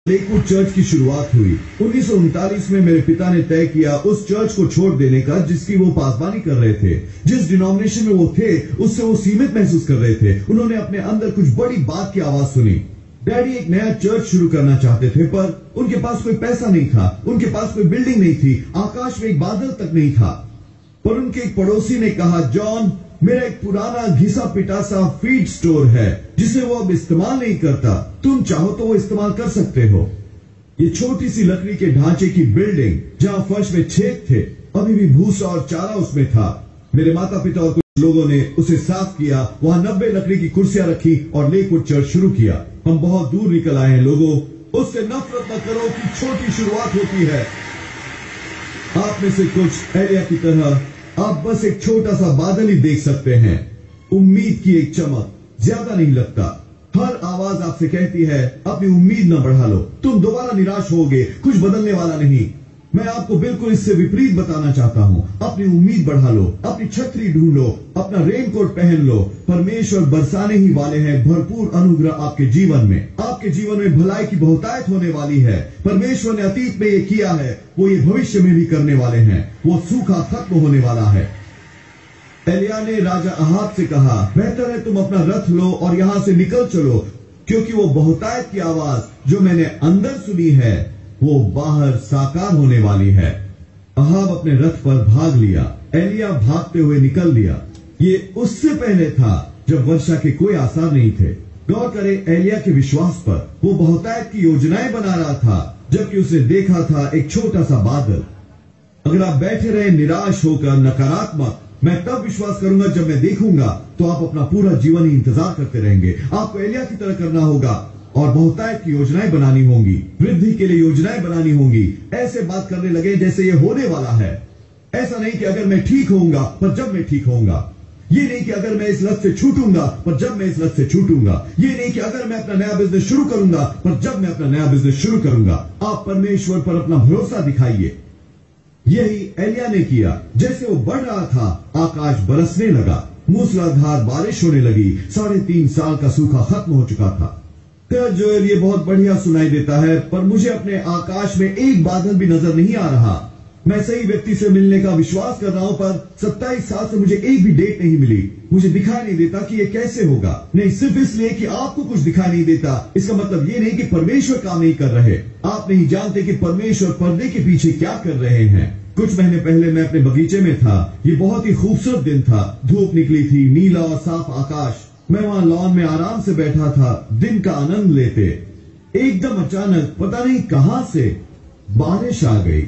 Lakewood church की शुरुआत हुई। 1939 में मेरे पिता ने तय किया उस चर्च को छोड़ देने का जिसकी वो पासबानी कर रहे थे। जिस डिनोमिनेशन में वो थे उससे वो सीमित महसूस कर रहे थे। उन्होंने अपने अंदर कुछ बड़ी बात की आवाज सुनी। डैडी एक नया चर्च शुरू करना चाहते थे, पर उनके पास कोई पैसा नहीं था, उनके पास कोई बिल्डिंग नहीं थी, आकाश में एक बादल तक नहीं था। पर उनके एक पड़ोसी ने कहा, जॉन, मेरा एक पुराना घिसा पिटा सा फीड स्टोर है जिसे वो अब इस्तेमाल नहीं करता, तुम चाहो तो वो इस्तेमाल कर सकते हो। ये छोटी सी लकड़ी के ढांचे की बिल्डिंग जहां फर्श में छेद थे, अभी भी भूसा और चारा उसमें था। मेरे माता पिता और कुछ लोगों ने उसे साफ किया, वहां 90 लकड़ी की कुर्सियां रखी और लेकवुड चर्च शुरू किया। हम बहुत दूर निकल आए हैं लोगों, उससे नफरत न करो कि छोटी शुरुआत होती है। आप में से कुछ एलिया की तरह आप बस एक छोटा सा बादल ही देख सकते हैं, उम्मीद की एक चमक, ज्यादा नहीं लगता। हर आवाज आपसे कहती है अपनी उम्मीद न बढ़ा लो, तुम दोबारा निराश होगे, कुछ बदलने वाला नहीं। मैं आपको बिल्कुल इससे विपरीत बताना चाहता हूं। अपनी उम्मीद बढ़ा लो, अपनी छतरी ढूंढ लो, अपना रेनकोट पहन लो। परमेश्वर बरसाने ही वाले हैं भरपूर अनुग्रह आपके जीवन में। आपके जीवन में भलाई की बहुतायत होने वाली है। परमेश्वर ने अतीत में ये किया है, वो ये भविष्य में भी करने वाले हैं। वो सूखा खत्म होने वाला है। एलिया ने राजा अहाब से कहा, बेहतर है तुम अपना रथ लो और यहां से निकल चलो, क्योंकि वो बहुतायत की आवाज जो मैंने अंदर सुनी है वो बाहर साकार होने वाली है। अहाब अपने रथ पर भाग लिया, एलिया भागते हुए निकल दिया। ये उससे पहले था जब वर्षा के कोई आसार नहीं थे। गौर करें एलिया के विश्वास पर, वो बहुतायत की योजनाएं बना रहा था जबकि उसने देखा था एक छोटा सा बादल। अगर आप बैठे रहे निराश होकर नकारात्मक, मैं तब विश्वास करूंगा जब मैं देखूंगा, तो आप अपना पूरा जीवन ही इंतजार करते रहेंगे। आपको एलिया की तरह करना होगा और बहुतायत की योजनाएं बनानी होंगी, वृद्धि के लिए योजनाएं बनानी होंगी। ऐसे बात करने लगे जैसे ये होने वाला है। ऐसा नहीं कि अगर मैं ठीक होऊंगा पर जब मैं ठीक होऊंगा, ये नहीं कि अगर मैं इस लत से छूटूंगा पर जब मैं इस लत से छूटूंगा, ये नहीं कि अगर मैं अपना नया बिजनेस शुरू करूंगा पर जब मैं अपना नया बिजनेस शुरू करूंगा। आप परमेश्वर पर अपना भरोसा दिखाइए। यही एलिया ने किया। जैसे वो बढ़ रहा था, आकाश बरसने लगा, मूसलाधार बारिश होने लगी। 3.5 साल का सूखा खत्म हो चुका था। जोएल, ये बहुत बढ़िया सुनाई देता है, पर मुझे अपने आकाश में एक बादल भी नजर नहीं आ रहा। मैं सही व्यक्ति से मिलने का विश्वास कर रहा हूं, पर 27 साल से मुझे एक भी डेट नहीं मिली। मुझे दिखाई नहीं देता कि ये कैसे होगा। नहीं, सिर्फ इसलिए कि आपको कुछ दिखाई नहीं देता, इसका मतलब ये नहीं कि परमेश्वर काम नहीं कर रहे। आप नहीं जानते कि परमेश्वर पर्दे के पीछे क्या कर रहे हैं। कुछ महीने पहले मैं अपने बगीचे में था। ये बहुत ही खूबसूरत दिन था। धूप निकली थी, नीला और साफ आकाश। मैं वहां लॉन में आराम से बैठा था, दिन का आनंद लेते। एकदम अचानक पता नहीं कहां से बारिश आ गई।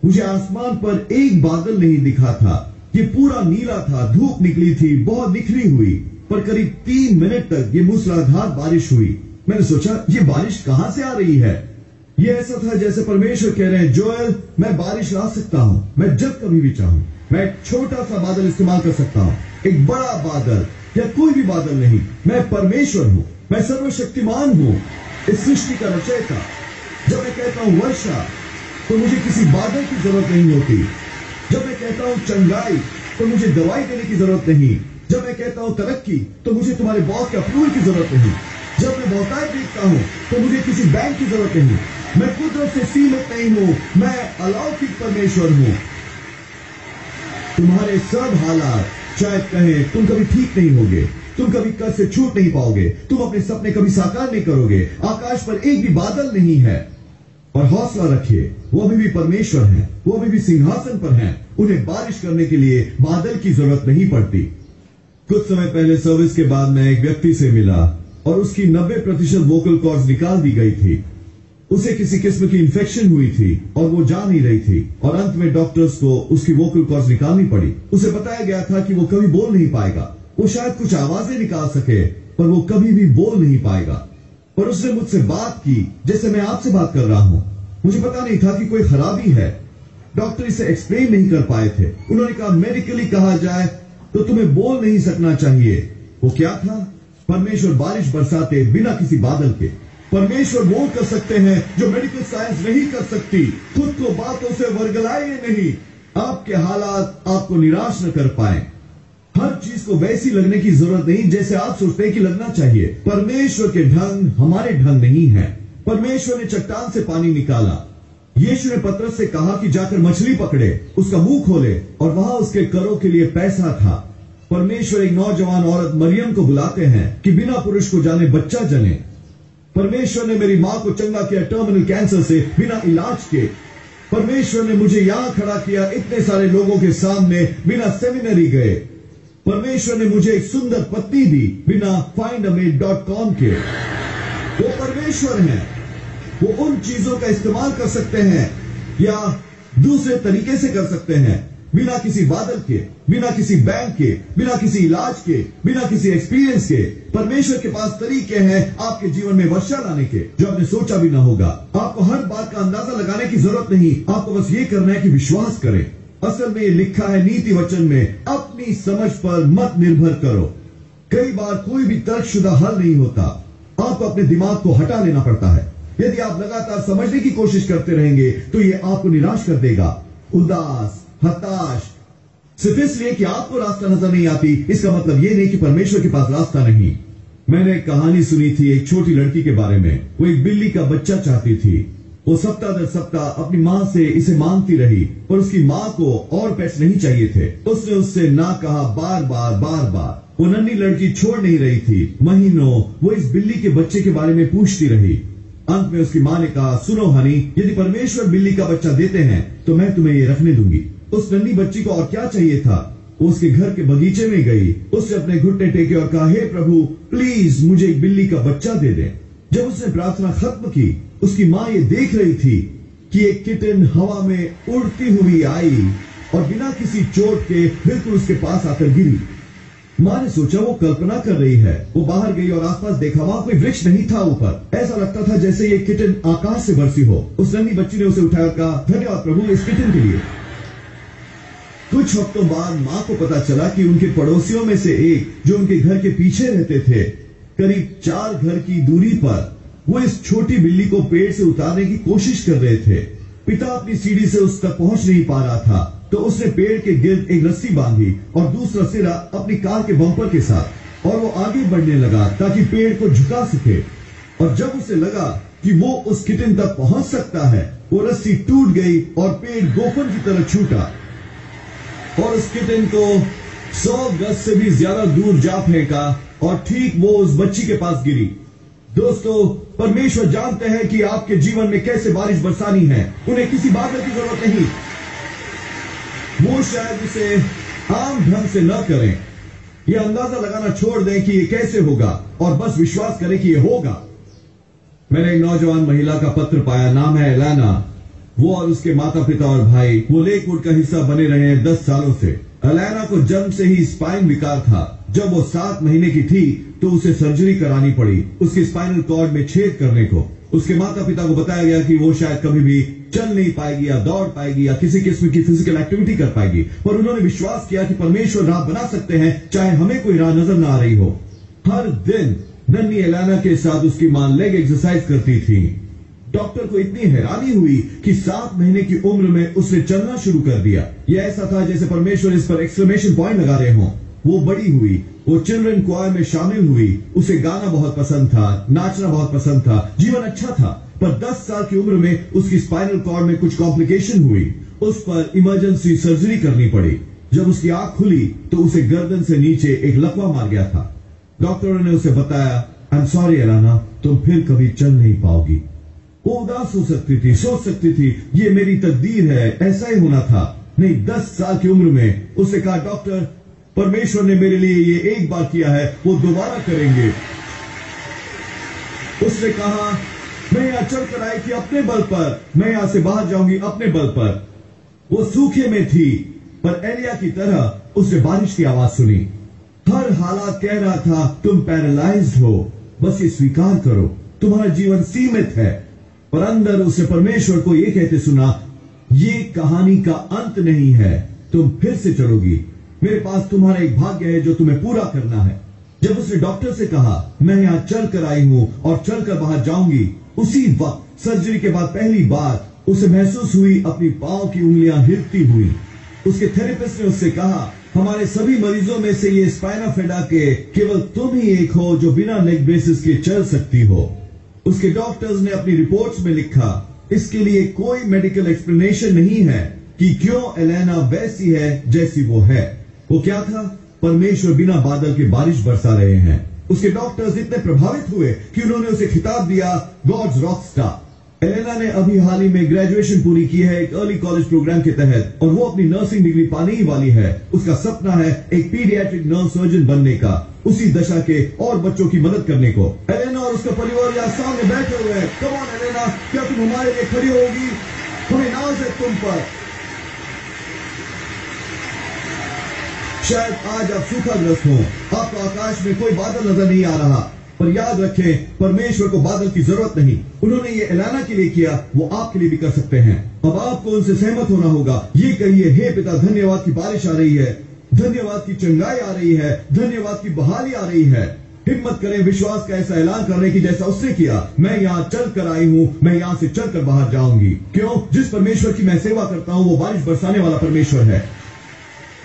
मुझे आसमान पर एक बादल नहीं दिखा था। ये पूरा नीला था, धूप निकली थी, बहुत निखरी हुई, पर करीब 3 मिनट तक ये मूसलाधार बारिश हुई। मैंने सोचा ये बारिश कहां से आ रही है। ये ऐसा था जैसे परमेश्वर कह रहे हैं, जोएल, मैं बारिश ला सकता हूं, मैं जब कभी भी चाहूं। मैं एक छोटा सा बादल इस्तेमाल कर सकता हूं, एक बड़ा बादल या कोई भी बादल नहीं। मैं परमेश्वर हूं, मैं सर्वशक्तिमान हूं, इस सृष्टि का रचयिता। जब मैं कहता हूं वर्षा, तो मुझे किसी बादल की जरूरत नहीं होती। जब मैं कहता हूं चंगाई, तो मुझे दवाई देने की जरूरत नहीं। जब मैं कहता हूं तरक्की, तो मुझे तुम्हारे बॉस के अप्रूवल की जरूरत नहीं। जब मैं बहुतायत देखता हूं, तो मुझे किसी बैंक की जरूरत नहीं। मैं कुदरत से सीमित नहीं हूं, मैं अलौकिक परमेश्वर हूं। तुम्हारे सब हालात शायद कहें तुम कभी ठीक नहीं होगे, तुम कभी कर्ज से छूट नहीं पाओगे, तुम अपने सपने कभी साकार नहीं करोगे, आकाश पर एक भी बादल नहीं है। और हौसला रखिए, वो अभी भी परमेश्वर हैं, वो अभी भी सिंहासन पर हैं। उन्हें बारिश करने के लिए बादल की जरूरत नहीं पड़ती। कुछ समय पहले सर्विस के बाद मैं एक व्यक्ति से मिला और उसकी 90% वोकल कॉर्ड्स निकाल दी गई थी। उसे किसी किस्म की इन्फेक्शन हुई थी और वो जा नहीं रही थी, और अंत में डॉक्टर्स को उसकी वोकल कॉर्ड्स निकालनी पड़ी। उसे बताया गया था कि वो कभी बोल नहीं पाएगा। वो शायद कुछ आवाजें निकाल सके, पर वो कभी भी बोल नहीं पाएगा। पर उसने मुझसे बात की जैसे मैं आपसे बात कर रहा हूं। मुझे पता नहीं था कि कोई खराबी है। डॉक्टर इसे एक्सप्लेन नहीं कर पाए थे। उन्होंने कहा मेडिकली कहा जाए तो तुम्हें बोल नहीं सकना चाहिए। वो क्या था? परमेश्वर बारिश बरसाते बिना किसी बादल के। परमेश्वर वो कर सकते हैं जो मेडिकल साइंस नहीं कर सकती। खुद को बातों से वर्गलाइए नहीं। आपके हालात आपको निराश न कर पाए। हर चीज को वैसी लगने की जरूरत नहीं जैसे आप सोचते हैं कि लगना चाहिए। परमेश्वर के ढंग हमारे ढंग नहीं है। परमेश्वर ने चट्टान से पानी निकाला। यीशु ने पतरस से कहा कि जाकर मछली पकड़े, उसका मुंह खोले, और वहां उसके करों के लिए पैसा था। परमेश्वर एक नौजवान औरत मरियम को बुलाते हैं कि बिना पुरुष को जाने बच्चा जने। परमेश्वर ने मेरी मां को चंगा किया टर्मिनल कैंसर से बिना इलाज के। परमेश्वर ने मुझे यहां खड़ा किया इतने सारे लोगों के सामने बिना सेमिनरी गए। परमेश्वर ने मुझे एक सुंदर पत्नी दी बिना findamate.com के। वो परमेश्वर है। वो उन चीजों का इस्तेमाल कर सकते हैं या दूसरे तरीके से कर सकते हैं, बिना किसी बादल के, बिना किसी बैंक के, बिना किसी इलाज के, बिना किसी एक्सपीरियंस के। परमेश्वर के पास तरीके हैं आपके जीवन में वर्षा लाने के जो आपने सोचा भी ना होगा। आपको हर बात का अंदाजा लगाने की जरूरत नहीं, आपको बस ये करना है कि विश्वास करें। असल में ये लिखा है नीति वचन में, अपनी समझ पर मत निर्भर करो। कई बार कोई भी तर्कशुदा हल नहीं होता, आपको अपने दिमाग को हटा लेना पड़ता है। यदि आप लगातार समझने की कोशिश करते रहेंगे तो ये आपको निराश कर देगा, उदास, हताश। सिर्फ इसलिए कि आपको रास्ता नजर नहीं आती, इसका मतलब ये नहीं कि परमेश्वर के पास रास्ता नहीं। मैंने एक कहानी सुनी थी एक छोटी लड़की के बारे में। वो एक बिल्ली का बच्चा चाहती थी। वो सप्ताह दर सप्ताह अपनी मां से इसे मांगती रही, पर उसकी मां को और पेट्स नहीं चाहिए थे। उसने उससे ना कहा बार बार। वो नन्ही लड़की छोड़ नहीं रही थी। महीनों वो इस बिल्ली के बच्चे के बारे में पूछती रही। अंत में उसकी मां ने कहा, सुनो हनी, यदि परमेश्वर बिल्ली का बच्चा देते हैं तो मैं तुम्हें ये रखने दूंगी। उस नन्ही बच्ची को और क्या चाहिए था। वो उसके घर के बगीचे में गई, उसने अपने घुटने टेके और कहा, हे प्रभु प्लीज मुझे एक बिल्ली का बच्चा दे दे। जब उसने प्रार्थना खत्म की, उसकी मां ये देख रही थी कि एक किटन हवा में उड़ती हुई आई और बिना किसी चोट के बिल्कुल उसके पास आकर गिरी। मां ने सोचा वो कल्पना कर रही है। वो बाहर गई और आसपास देखा, वहां कोई वृक्ष नहीं था ऊपर। ऐसा लगता था जैसे ये किटन आकाश से बरसी हो। उस नन्ही बच्ची ने उसे उठाया और कहा, धन्यवाद प्रभु इस किटन के लिए। कुछ हफ्तों बाद मां को पता चला कि उनके पड़ोसियों में से एक, जो उनके घर के पीछे रहते थे, करीब 4 घर की दूरी पर, वो इस छोटी बिल्ली को पेड़ से उतारने की कोशिश कर रहे थे। पिता अपनी सीढ़ी से उस तक पहुंच नहीं पा रहा था, तो उसने पेड़ के गिर्द एक रस्सी बांधी और दूसरा सिरा अपनी कार के बम्पर के साथ, और वो आगे बढ़ने लगा ताकि पेड़ को झुका सके। और जब उसे लगा कि वो उस किटन तक पहुंच सकता है, वो रस्सी टूट गई और पेड़ गोफन की तरह छूटा और उस किटन को 100 गज से भी ज्यादा दूर जा फेंका और ठीक वो उस बच्ची के पास गिरी। दोस्तों, परमेश्वर जानते हैं कि आपके जीवन में कैसे बारिश बरसानी है। उन्हें किसी बादल की जरूरत नहीं। वो शायद इसे आम ढंग से न करें, ये अंदाजा लगाना छोड़ दें कि ये कैसे होगा और बस विश्वास करें कि ये होगा। मैंने एक नौजवान महिला का पत्र पाया, नाम है एलाना। वो और उसके माता पिता और भाई वो लेकवुड का हिस्सा बने रहे हैं 10 सालों से। एलाना को जन्म से ही स्पाइन विकार था। जब वो 7 महीने की थी तो उसे सर्जरी करानी पड़ी, उसके स्पाइनल कॉर्ड में छेद करने को। उसके माता पिता को बताया गया कि वो शायद कभी भी चल नहीं पाएगी या दौड़ पाएगी या किसी किस्म की फिजिकल एक्टिविटी कर पाएगी, पर उन्होंने विश्वास किया कि परमेश्वर राह बना सकते हैं, चाहे हमें कोई राह नजर ना आ रही हो। हर दिन नन्ही एलाना के साथ उसकी मां लेग एक्सरसाइज करती थी। डॉक्टर को इतनी हैरानी हुई कि 7 महीने की उम्र में उसने चलना शुरू कर दिया। यह ऐसा था जैसे परमेश्वर इस पर एक्सक्लेमेशन पॉइंट लगा रहे हों। वो बड़ी हुई, वो चिल्ड्रन क्वायर में शामिल हुई। उसे गाना बहुत पसंद था, नाचना बहुत पसंद था, जीवन अच्छा था। पर 10 साल की उम्र में उसकी स्पाइनल कॉर्ड में कुछ कॉम्प्लिकेशन हुई। उस पर इमरजेंसी सर्जरी करनी पड़ी। जब उसकी आंख खुली तो उसे गर्दन से नीचे एक लकवा मार गया था। डॉक्टरों ने उसे बताया, आई एम सॉरी एलाना, तुम फिर कभी चल नहीं पाओगी। वो उदास हो सकती थी, सोच सकती थी ये मेरी तकदीर है, ऐसा ही होना था। नहीं, 10 साल की उम्र में उसने कहा, डॉक्टर परमेश्वर ने मेरे लिए ये एक बार किया है, वो दोबारा करेंगे। उसने कहा, मैं यहां चलकर आई थी अपने बल पर, मैं यहां से बाहर जाऊंगी अपने बल पर। वो सूखे में थी, पर एलिया की तरह उसने बारिश की आवाज सुनी। हर हालात कह रहा था तुम पैरालाइज्ड हो, बस ये स्वीकार करो, तुम्हारा जीवन सीमित है। पर अंदर उसने परमेश्वर को यह कहते सुना, ये कहानी का अंत नहीं है, तुम फिर से चलोगी। मेरे पास तुम्हारा एक भाग्य है जो तुम्हें पूरा करना है। जब उसने डॉक्टर से कहा, मैं यहां चलकर आई हूं और चलकर बाहर जाऊंगी, उसी वक्त सर्जरी के बाद पहली बार उसे महसूस हुई अपनी पांव की उंगलियां हिलती हुई। उसके थेरेपिस्ट ने उससे कहा, हमारे सभी मरीजों में से ये स्पाइना फेडा के केवल तुम ही एक हो जो बिना लेग ब्रेसेस के चल सकती हो। उसके डॉक्टर्स ने अपनी रिपोर्ट्स में लिखा, इसके लिए कोई मेडिकल एक्सप्लेनेशन नहीं है कि क्यों एलेना वैसी है जैसी वो है। वो क्या था? परमेश्वर बिना बादल के बारिश बरसा रहे हैं। उसके डॉक्टर्स इतने प्रभावित हुए कि उन्होंने उसे खिताब दिया गॉड्स रॉक स्टार। एलेना ने अभी हाल ही में ग्रेजुएशन पूरी की है एक अर्ली कॉलेज प्रोग्राम के तहत, और वो अपनी नर्सिंग डिग्री पाने ही वाली है। उसका सपना है एक पीडियाट्रिक नर्व सर्जन बनने का, उसी दशा के और बच्चों की मदद करने को। एलेना और उसका परिवार यहाँ सामने बैठे हुए हैं। कम ऑन एलेना, क्या तुम हमारे लिए खड़ी होगी? हमें नाज है तुम पर। शायद आज आप सूखाग्रस्त हो, आपको आकाश में कोई बादल नजर नहीं आ रहा, पर याद रखें, परमेश्वर को बादल की जरूरत नहीं। उन्होंने ये एलाना के लिए किया, वो आपके लिए भी कर सकते हैं। अब आपको उनसे सहमत होना होगा। ये कहिए, हे पिता, धन्यवाद की बारिश आ रही है, धन्यवाद की चंगाई आ रही है, धन्यवाद की बहाली आ रही है। हिम्मत करें विश्वास का ऐसा ऐलान करने की जैसा उसने किया। मैं यहाँ चल कर आई हूँ, मैं यहाँ से चल कर बाहर जाऊंगी। क्यों? जिस परमेश्वर की मैं सेवा करता हूँ वो बारिश बरसाने वाला परमेश्वर है।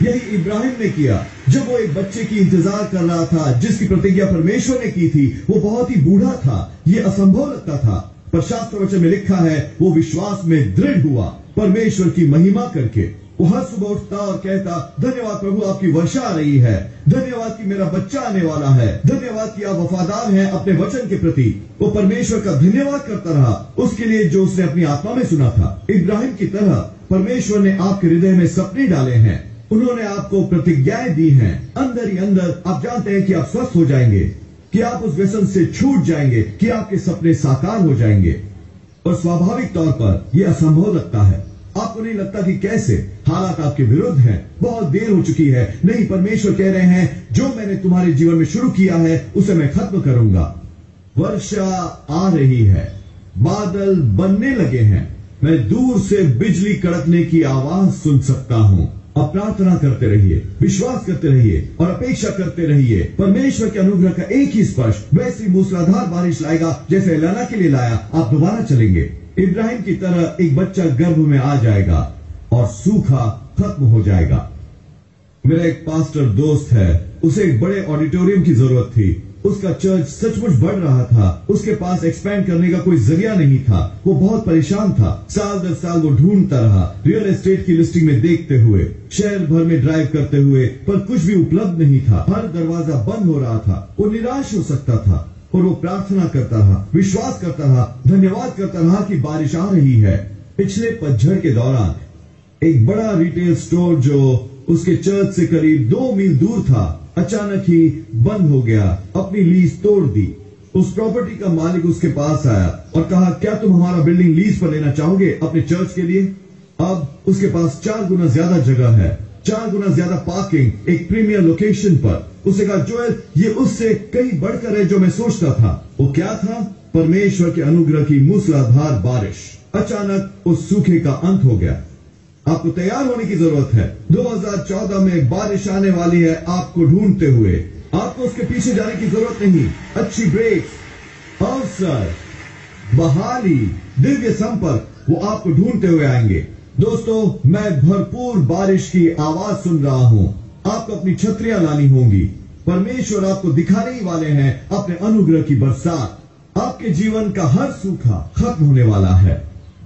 यही इब्राहिम ने किया जब वो एक बच्चे की इंतजार कर रहा था जिसकी प्रतिज्ञा परमेश्वर ने की थी। वो बहुत ही बूढ़ा था, ये असंभव लगता था, पर शास्त्र वचन में लिखा है वो विश्वास में दृढ़ हुआ, परमेश्वर की महिमा करके। वो हर सुबह उठता और कहता, धन्यवाद प्रभु, आपकी वर्षा आ रही है, धन्यवाद कि मेरा बच्चा आने वाला है, धन्यवाद कि आप वफादार हैं अपने वचन के प्रति। वो परमेश्वर का धन्यवाद करता रहा उसके लिए जो उसने अपनी आत्मा में सुना था। इब्राहिम की तरह परमेश्वर ने आपके हृदय में सपने डाले हैं, उन्होंने आपको प्रतिज्ञाएं दी हैं। अंदर ही अंदर आप जानते हैं कि आप स्वस्थ हो जाएंगे, कि आप उस व्यसन से छूट जाएंगे, कि आपके सपने साकार हो जाएंगे। और स्वाभाविक तौर पर यह असंभव लगता है। आपको नहीं लगता कि कैसे हालात आपके विरुद्ध हैं, बहुत देर हो चुकी है। नहीं, परमेश्वर कह रहे हैं जो मैंने तुम्हारे जीवन में शुरू किया है उसे मैं खत्म करूंगा। वर्षा आ रही है, बादल बनने लगे हैं, मैं दूर से बिजली कड़कने की आवाज सुन सकता हूं। अब प्रार्थना करते रहिए, विश्वास करते रहिए और अपेक्षा करते रहिए। परमेश्वर के अनुग्रह का एक ही स्पर्श वैसी मूसलाधार बारिश लाएगा जैसे एलाना के लिए लाया। आप दोबारा चलेंगे। इब्राहिम की तरह एक बच्चा गर्भ में आ जाएगा और सूखा खत्म हो जाएगा। मेरा एक पास्टर दोस्त है, उसे एक बड़े ऑडिटोरियम की जरूरत थी। उसका चर्च सचमुच बढ़ रहा था, उसके पास एक्सपैंड करने का कोई जरिया नहीं था। वो बहुत परेशान था। साल दर साल वो ढूंढता रहा, रियल एस्टेट की लिस्टिंग में देखते हुए, शहर भर में ड्राइव करते हुए, पर कुछ भी उपलब्ध नहीं था। हर दरवाजा बंद हो रहा था। वो निराश हो सकता था और वो प्रार्थना करता रहा, विश्वास करता रहा, धन्यवाद करता रहा कि बारिश आ रही है। पिछले पतझड़ के दौरान एक बड़ा रिटेल स्टोर जो उसके चर्च से करीब 2 मील दूर था अचानक ही बंद हो गया, अपनी लीज तोड़ दी। उस प्रॉपर्टी का मालिक उसके पास आया और कहा, क्या तुम हमारा बिल्डिंग लीज पर लेना चाहोगे अपने चर्च के लिए? अब उसके पास 4 गुना ज्यादा जगह है, 4 गुना ज्यादा पार्किंग, एक प्रीमियर लोकेशन पर। उसे कहा, जोएल, ये उससे कहीं बढ़कर है जो मैं सोचता था। वो क्या था? परमेश्वर के अनुग्रह की मूसलाधार बारिश। अचानक उस सूखे का अंत हो गया। आपको तैयार होने की जरूरत है। 2014 में बारिश आने वाली है आपको ढूंढते हुए। आपको उसके पीछे जाने की जरूरत नहीं। अच्छी ब्रेक, अवसर, बहाली, दिव्य संपर्क, वो आपको ढूंढते हुए आएंगे। दोस्तों, मैं भरपूर बारिश की आवाज सुन रहा हूं। आपको अपनी छतरियां लानी होंगी। परमेश्वर आपको दिखाने ही वाले हैं अपने अनुग्रह की बरसात। आपके जीवन का हर सूखा खत्म होने वाला है।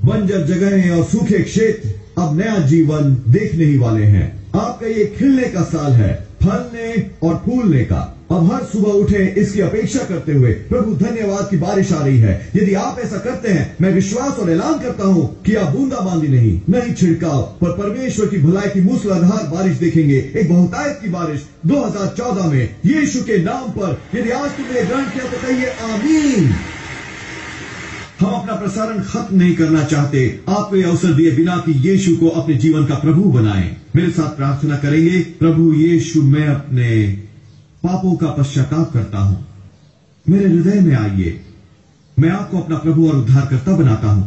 बंजर जगहें और सूखे क्षेत्र अब नया जीवन देखने ही वाले हैं। आपका ये खिलने का साल है, फलने और फूलने का। अब हर सुबह उठे इसकी अपेक्षा करते हुए, प्रभु धन्यवाद की बारिश आ रही है। यदि आप ऐसा करते हैं, मैं विश्वास और ऐलान करता हूं कि आप बूंदाबांदी नहीं छिड़काव, पर परमेश्वर की भलाई की मूसलाधार बारिश देखेंगे। एक बहुतायत की बारिश 2014 में यीशु के नाम पर। यदि आज तुमने ग्रहण किया तो कहिए आमीन। हम अपना प्रसारण खत्म नहीं करना चाहते, आपको यह अवसर दिए बिना कि यीशु को अपने जीवन का प्रभु बनाएं। मेरे साथ प्रार्थना करेंगे। प्रभु यीशु, मैं अपने पापों का पश्चाताप करता हूं, मेरे हृदय में आइए। मैं आपको अपना प्रभु और उद्धारकर्ता बनाता हूं।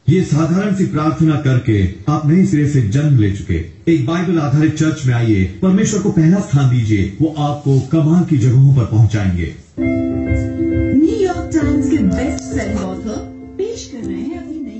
ये साधारण सी प्रार्थना करके आप नए सिरे से जन्म ले चुके। एक बाइबल आधारित चर्च में आइए, परमेश्वर को पहला स्थान दीजिए, वो आपको कमाल की जगहों पर पहुंचाएंगे। न्यूयॉर्क टाइम्स के बेस्ट सेलिंग ऑथर पेश कर रहे हैं अपनी नई